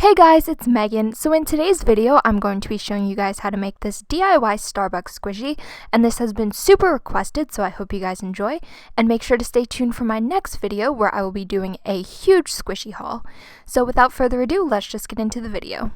Hey guys, it's Megan. So in today's video, I'm going to be showing you guys how to make this DIY Starbucks squishy, and this has been super requested, so I hope you guys enjoy, and make sure to stay tuned for my next video where I will be doing a huge squishy haul. So without further ado, let's just get into the video.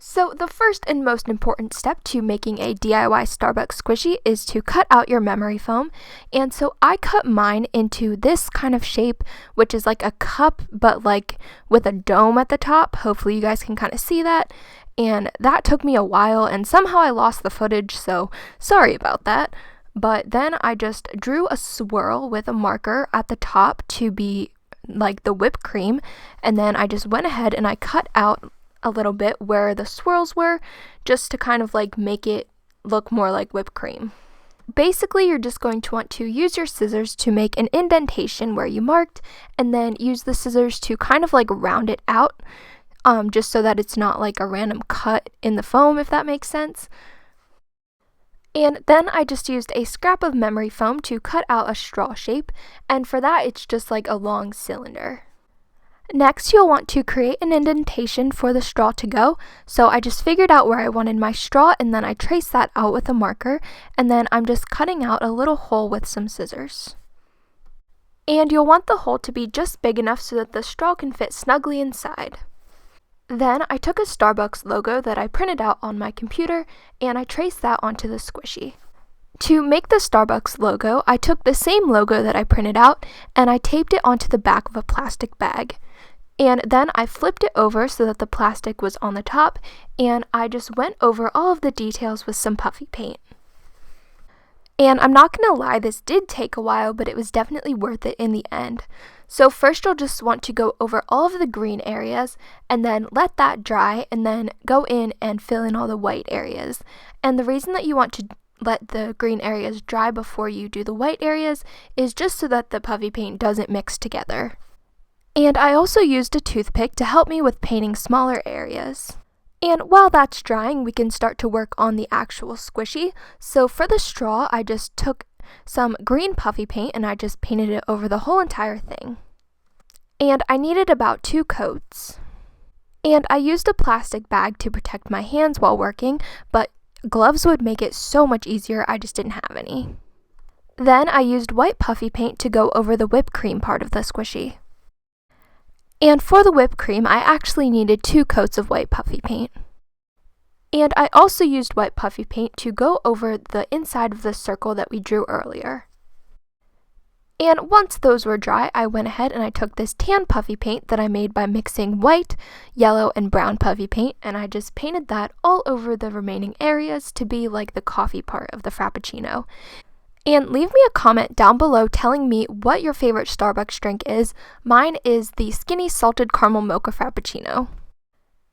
So the first and most important step to making a DIY Starbucks squishy is to cut out your memory foam. And so I cut mine into this kind of shape, which is like a cup, but like with a dome at the top. Hopefully you guys can kind of see that. And that took me a while, and somehow I lost the footage, so sorry about that. But then I just drew a swirl with a marker at the top to be like the whipped cream. And then I just went ahead and I cut out a little bit where the swirls were, just to kind of like make it look more like whipped cream. Basically, you're just going to want to use your scissors to make an indentation where you marked, and then use the scissors to kind of like round it out, just so that it's not like a random cut in the foam, if that makes sense. And then I just used a scrap of memory foam to cut out a straw shape, and for that it's just like a long cylinder. Next, you'll want to create an indentation for the straw to go. So I just figured out where I wanted my straw, and then I traced that out with a marker, and then I'm just cutting out a little hole with some scissors. And you'll want the hole to be just big enough so that the straw can fit snugly inside. Then I took a Starbucks logo that I printed out on my computer, and I traced that onto the squishy. To make the Starbucks logo, I took the same logo that I printed out, and I taped it onto the back of a plastic bag. And then I flipped it over so that the plastic was on the top, and I just went over all of the details with some puffy paint. And I'm not gonna lie, this did take a while, but it was definitely worth it in the end. So first you'll just want to go over all of the green areas, and then let that dry, and then go in and fill in all the white areas. And the reason that you want to let the green areas dry before you do the white areas is just so that the puffy paint doesn't mix together. And I also used a toothpick to help me with painting smaller areas. And while that's drying, we can start to work on the actual squishy. So for the straw, I just took some green puffy paint and I just painted it over the whole entire thing. And I needed about 2 coats. And I used a plastic bag to protect my hands while working, but gloves would make it so much easier. I just didn't have any. Then I used white puffy paint to go over the whipped cream part of the squishy. And for the whipped cream, I actually needed 2 coats of white puffy paint. And I also used white puffy paint to go over the inside of the circle that we drew earlier. And once those were dry, I went ahead and I took this tan puffy paint that I made by mixing white, yellow, and brown puffy paint, and I just painted that all over the remaining areas to be like the coffee part of the Frappuccino. And leave me a comment down below telling me what your favorite Starbucks drink is. Mine is the Skinny Salted Caramel Mocha Frappuccino.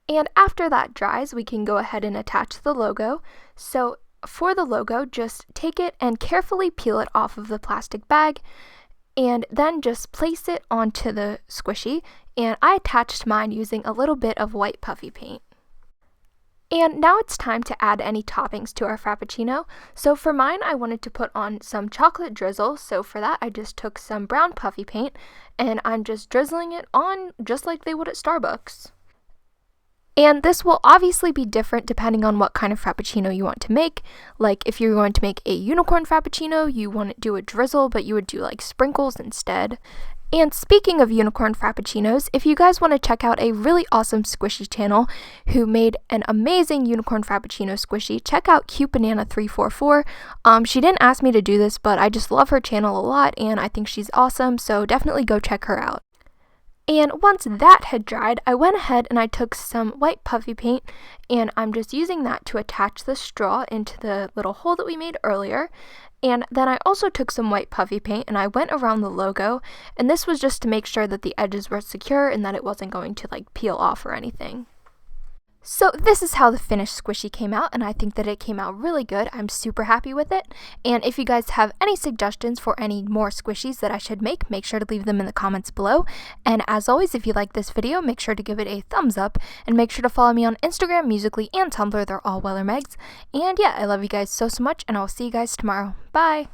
And after that dries, we can go ahead and attach the logo. So for the logo, just take it and carefully peel it off of the plastic bag, and then just place it onto the squishy. And I attached mine using a little bit of white puffy paint. And now it's time to add any toppings to our Frappuccino. So for mine, I wanted to put on some chocolate drizzle. So for that, I just took some brown puffy paint and I'm just drizzling it on just like they would at Starbucks. And this will obviously be different depending on what kind of Frappuccino you want to make. Like if you're going to make a unicorn Frappuccino, you wouldn't do a drizzle, but you would do like sprinkles instead. And speaking of unicorn Frappuccinos, if you guys want to check out a really awesome squishy channel who made an amazing unicorn Frappuccino squishy, check out CuteBanana344. She didn't ask me to do this, but I just love her channel a lot and I think she's awesome, so definitely go check her out. And once that had dried, I went ahead and I took some white puffy paint, and I'm just using that to attach the straw into the little hole that we made earlier. And then I also took some white puffy paint and I went around the logo, and this was just to make sure that the edges were secure and that it wasn't going to like peel off or anything. So this is how the finished squishy came out, and I think that it came out really good. I'm super happy with it. And if you guys have any suggestions for any more squishies that I should make sure to leave them in the comments below. And as always, if you like this video, make sure to give it a thumbs up, and make sure to follow me on Instagram, Musical.ly, and Tumblr. They're all WellerMegs. And yeah, I love you guys so much, and I'll see you guys tomorrow. Bye!